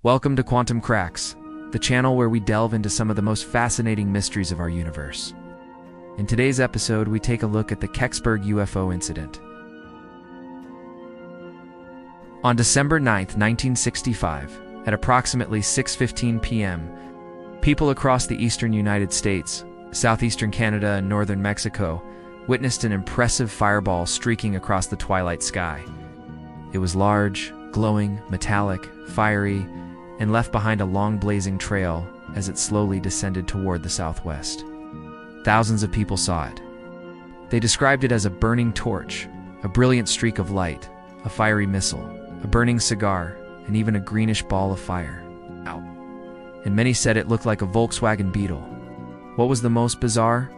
Welcome to Quantum Cracks, the channel where we delve into some of the most fascinating mysteries of our universe. In today's episode, we take a look at the Kecksburg UFO incident. On December 9, 1965, at approximately 6:15 p.m., people across the eastern United States, southeastern Canada, and northern Mexico witnessed an impressive fireball streaking across the twilight sky. It was large, glowing, metallic, fiery, and left behind a long blazing trail as it slowly descended toward the southwest. Thousands of people saw it. They described it as a burning torch, a brilliant streak of light, a fiery missile, a burning cigar, and even a greenish ball of fire. Ow. And many said it looked like a Volkswagen Beetle. What was the most bizarre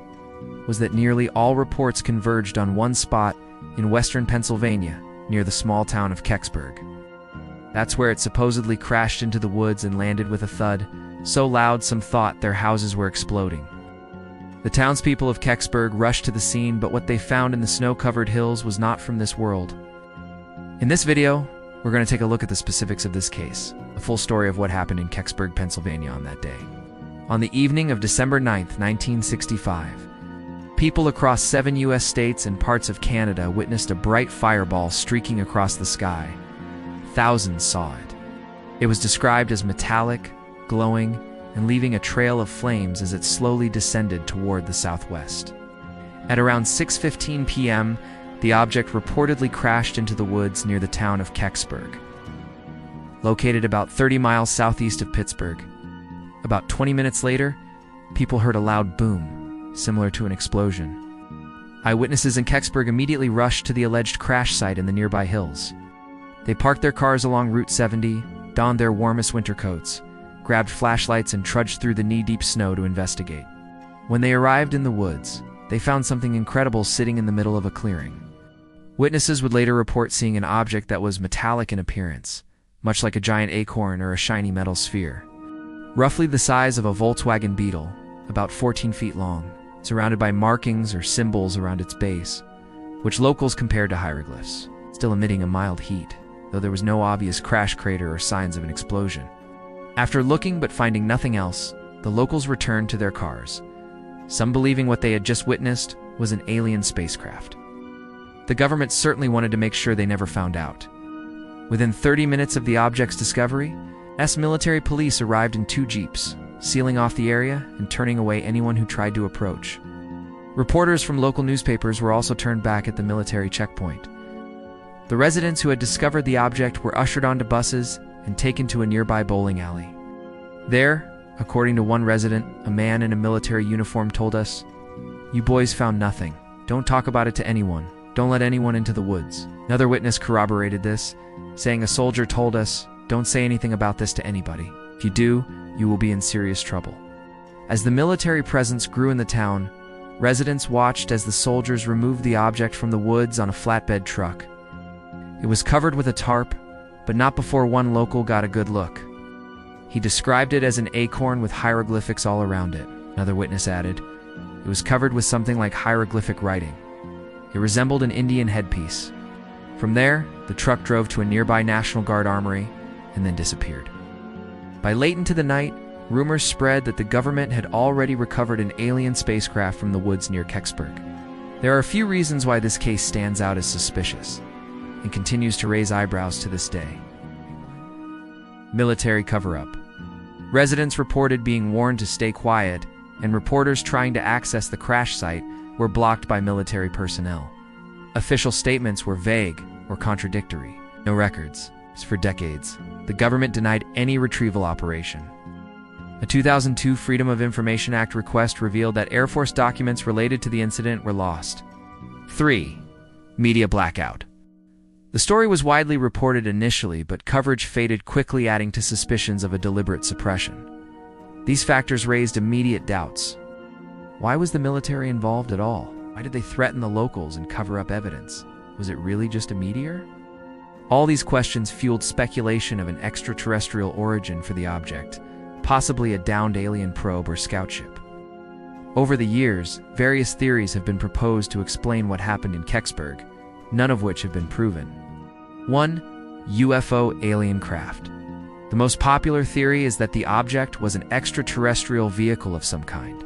was that nearly all reports converged on one spot in western Pennsylvania, near the small town of Kecksburg. That's where it supposedly crashed into the woods and landed with a thud so loud some thought their houses were exploding. The townspeople of Kecksburg rushed to the scene, but what they found in the snow-covered hills was not from this world. In this video, we're going to take a look at the specifics of this case, the full story of what happened in Kecksburg, Pennsylvania on that day. On the evening of December 9, 1965, people across 7 U.S. states and parts of Canada witnessed a bright fireball streaking across the sky. Thousands saw it. It was described as metallic, glowing, and leaving a trail of flames as it slowly descended toward the southwest. At around 6:15 p.m., the object reportedly crashed into the woods near the town of Kecksburg. Located about 30 miles southeast of Pittsburgh. About 20 minutes later, people heard a loud boom, similar to an explosion. Eyewitnesses in Kecksburg immediately rushed to the alleged crash site in the nearby hills. They parked their cars along Route 70, donned their warmest winter coats, grabbed flashlights, and trudged through the knee-deep snow to investigate. When they arrived in the woods, they found something incredible sitting in the middle of a clearing. Witnesses would later report seeing an object that was metallic in appearance, much like a giant acorn or a shiny metal sphere. Roughly the size of a Volkswagen Beetle, about 14 feet long, surrounded by markings or symbols around its base, which locals compared to hieroglyphs, still emitting a mild heat, though there was no obvious crash crater or signs of an explosion. After looking but finding nothing else, the locals returned to their cars, some believing what they had just witnessed was an alien spacecraft. The government certainly wanted to make sure they never found out. Within 30 minutes of the object's discovery, military police arrived in 2 jeeps, sealing off the area and turning away anyone who tried to approach. Reporters from local newspapers were also turned back at the military checkpoint. The residents who had discovered the object were ushered onto buses and taken to a nearby bowling alley. There, according to one resident, a man in a military uniform told us, "You boys found nothing. Don't talk about it to anyone. Don't let anyone into the woods." Another witness corroborated this, saying, "A soldier told us, don't say anything about this to anybody. If you do, you will be in serious trouble." As the military presence grew in the town, residents watched as the soldiers removed the object from the woods on a flatbed truck. It was covered with a tarp, but not before one local got a good look. He described it as an acorn with hieroglyphics all around it. Another witness added, "It was covered with something like hieroglyphic writing. It resembled an Indian headpiece." From there, the truck drove to a nearby National Guard armory and then disappeared. By late into the night, rumors spread that the government had already recovered an alien spacecraft from the woods near Kecksburg. There are a few reasons why this case stands out as suspicious and continues to raise eyebrows to this day. Military cover-up. Residents reported being warned to stay quiet, and reporters trying to access the crash site were blocked by military personnel. Official statements were vague or contradictory. No records. For decades, the government denied any retrieval operation. A 2002 Freedom of Information Act request revealed that Air Force documents related to the incident were lost. 3. Media blackout. The story was widely reported initially, but coverage faded quickly, adding to suspicions of a deliberate suppression. These factors raised immediate doubts. Why was the military involved at all? Why did they threaten the locals and cover up evidence? Was it really just a meteor? All these questions fueled speculation of an extraterrestrial origin for the object, possibly a downed alien probe or scout ship. Over the years, various theories have been proposed to explain what happened in Kecksburg, none of which have been proven. 1. UFO alien craft. The most popular theory is that the object was an extraterrestrial vehicle of some kind.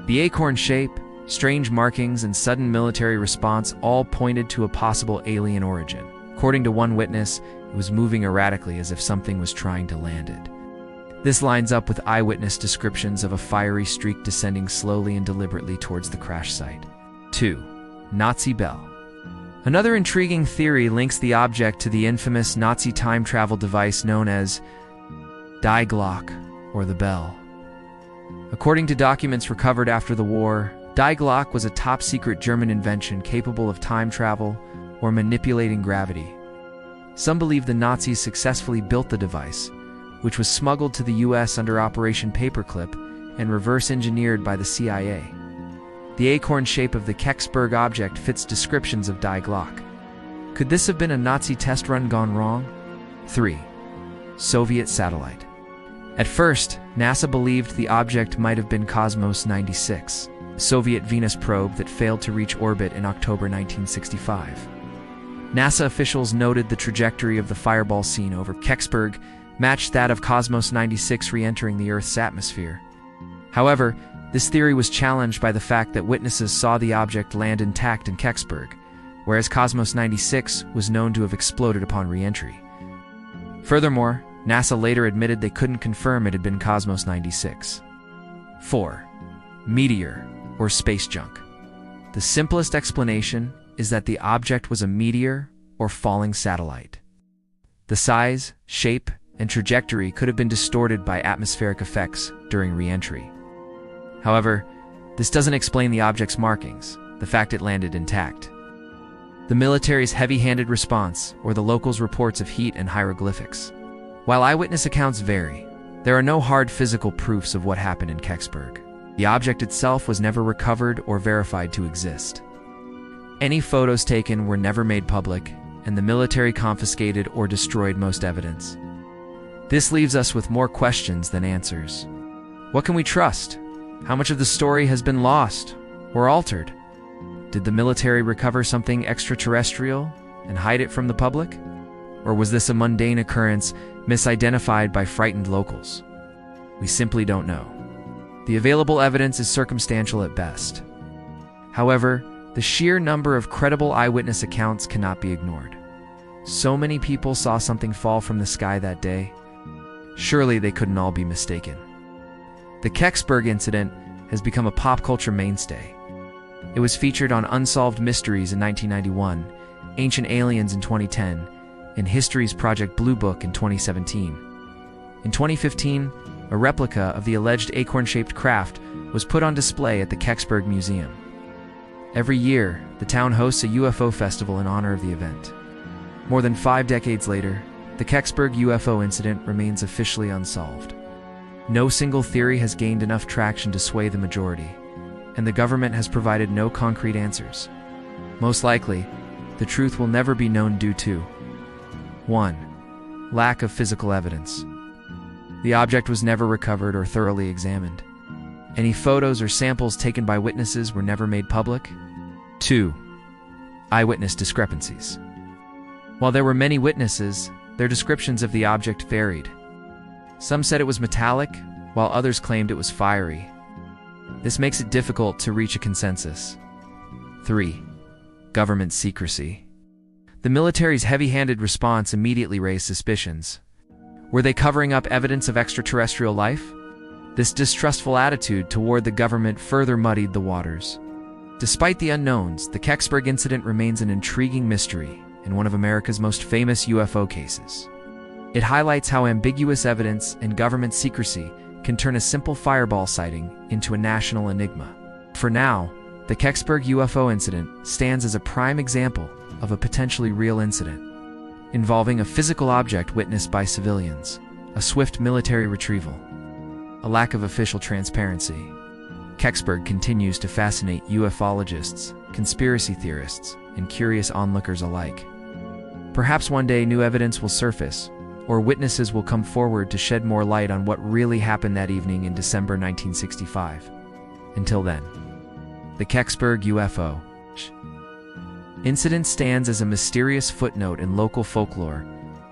The acorn shape, strange markings, and sudden military response all pointed to a possible alien origin. According to one witness, it was moving erratically as if something was trying to land it. This lines up with eyewitness descriptions of a fiery streak descending slowly and deliberately towards the crash site. 2. Nazi Bell. Another intriguing theory links the object to the infamous Nazi time travel device known as Die Glock, or the Bell. According to documents recovered after the war, Die Glock was a top-secret German invention capable of time travel or manipulating gravity. Some believe the Nazis successfully built the device, which was smuggled to the US under Operation Paperclip and reverse-engineered by the CIA. The acorn shape of the Kecksburg object fits descriptions of Die Glock. Could this have been a Nazi test run gone wrong? 3. Soviet satellite. At first, NASA believed the object might have been Cosmos 96, a Soviet Venus probe that failed to reach orbit in October 1965. NASA officials noted the trajectory of the fireball seen over Kecksburg matched that of Cosmos 96 re-entering the Earth's atmosphere. However, this theory was challenged by the fact that witnesses saw the object land intact in Kecksburg, whereas Cosmos 96 was known to have exploded upon re-entry. Furthermore, NASA later admitted they couldn't confirm it had been Cosmos 96. 4. Meteor, or space junk. The simplest explanation is that the object was a meteor or falling satellite. The size, shape, and trajectory could have been distorted by atmospheric effects during re-entry. However, this doesn't explain the object's markings, the fact it landed intact. The military's heavy-handed response, or the locals' reports of heat and hieroglyphics. While eyewitness accounts vary, there are no hard physical proofs of what happened in Kecksburg. The object itself was never recovered or verified to exist. Any photos taken were never made public, and the military confiscated or destroyed most evidence. This leaves us with more questions than answers. What can we trust? How much of the story has been lost or altered? Did the military recover something extraterrestrial and hide it from the public? Or was this a mundane occurrence misidentified by frightened locals? We simply don't know. The available evidence is circumstantial at best. However, the sheer number of credible eyewitness accounts cannot be ignored. So many people saw something fall from the sky that day. Surely they couldn't all be mistaken. The Kecksburg Incident has become a pop culture mainstay. It was featured on Unsolved Mysteries in 1991, Ancient Aliens in 2010, and History's Project Blue Book in 2017. In 2015, a replica of the alleged acorn-shaped craft was put on display at the Kecksburg Museum. Every year, the town hosts a UFO festival in honor of the event. More than 5 decades later, the Kecksburg UFO incident remains officially unsolved. No single theory has gained enough traction to sway the majority, and the government has provided no concrete answers. Most likely, the truth will never be known due to 1. Lack of physical evidence. The object was never recovered or thoroughly examined. Any photos or samples taken by witnesses were never made public. 2. Eyewitness discrepancies. While there were many witnesses, their descriptions of the object varied. Some said it was metallic, while others claimed it was fiery. This makes it difficult to reach a consensus. 3. Government secrecy. The military's heavy-handed response immediately raised suspicions. Were they covering up evidence of extraterrestrial life? This distrustful attitude toward the government further muddied the waters. Despite the unknowns, the Kecksburg incident remains an intriguing mystery and one of America's most famous UFO cases. It highlights how ambiguous evidence and government secrecy can turn a simple fireball sighting into a national enigma. For now, the Kecksburg UFO incident stands as a prime example of a potentially real incident involving a physical object witnessed by civilians, a swift military retrieval, a lack of official transparency. Kecksburg continues to fascinate ufologists, conspiracy theorists, and curious onlookers alike. Perhaps one day new evidence will surface, or witnesses will come forward to shed more light on what really happened that evening in December 1965. Until then, the Kecksburg UFO incident stands as a mysterious footnote in local folklore,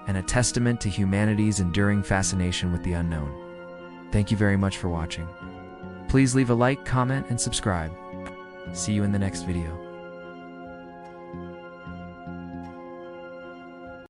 and a testament to humanity's enduring fascination with the unknown. Thank you very much for watching. Please leave a like, comment, and subscribe. See you in the next video.